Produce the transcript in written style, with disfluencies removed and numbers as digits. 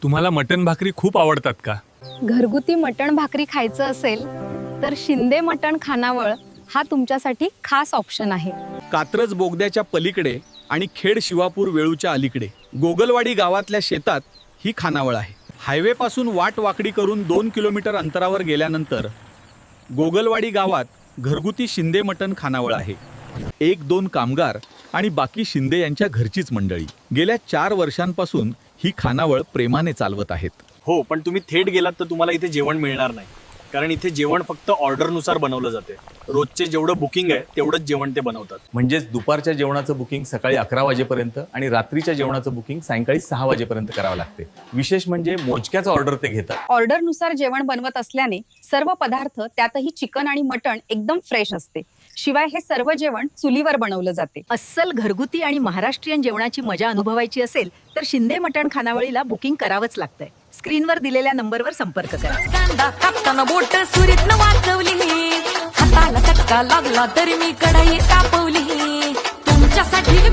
तुम्हाला मटण भाकरी खूप आवडतात का? घरगुती मटण भाकरी खायचं असेल तर शिंदे मटण खानावळ हा तुमच्यासाठी खास ऑप्शन आहे. कात्रज बोगद्याच्या पलीकडे आणि खेड शिवापूर वेळूच्या अलीकडे गोगलवाडी गावातल्या शेतात ही खानावळ आहे. हायवेपासून वाट वाकडी करून 2 किलोमीटर अंतरावर गेल्यानंतर गोगलवाडी गावात घरगुती शिंदे मटण खानावळ आहे. 1-2 कामगार आणि बाकी शिंदे यांच्या घरचीच मंडळी गेल्या 4 वर्षांपासून ही खानावळ प्रेमाने चालवत आहेत. हो, पण तुम्ही थेट गेलात तर तुम्हाला इथे जेवण मिळणार नाही, कारण इथे जेवण फक्त ऑर्डरनुसार बनवलं जाते. रोजचे जेवढं बुकिंग आहे तेवढंच जेवण ते बनवतात. म्हणजेच दुपारच्या जेवणाचं बुकिंग सकाळी 11 वाजेपर्यंत आणि रात्रीच्या जेवणाचं बुकिंग सायंकाळी 6 वाजेपर्यंत करावं लागते. विशेष म्हणजे मोजक्याच ऑर्डर ते घेतात. ऑर्डरनुसार जेवण बनवत असल्याने सर्व पदार्थ त्यातही चिकन आणि मटण एकदम फ्रेश असते. शिवाय हे सर्व जेवण चुलीवर बनवलं जाते. अस्सल घरगुती आणि महाराष्ट्रीयन जेवणाची मजा अनुभवायची असेल तर शिंदे मटण खानावळीला बुकिंग करावंच लागतंय. स्क्रीनवर दिलेल्या नंबरवर संपर्क करा. कांदा कापताना बोट सुरीतनं वाचवली, हाताला चटका लागला तरी मी कढई तापवली. तुमच्यासाठी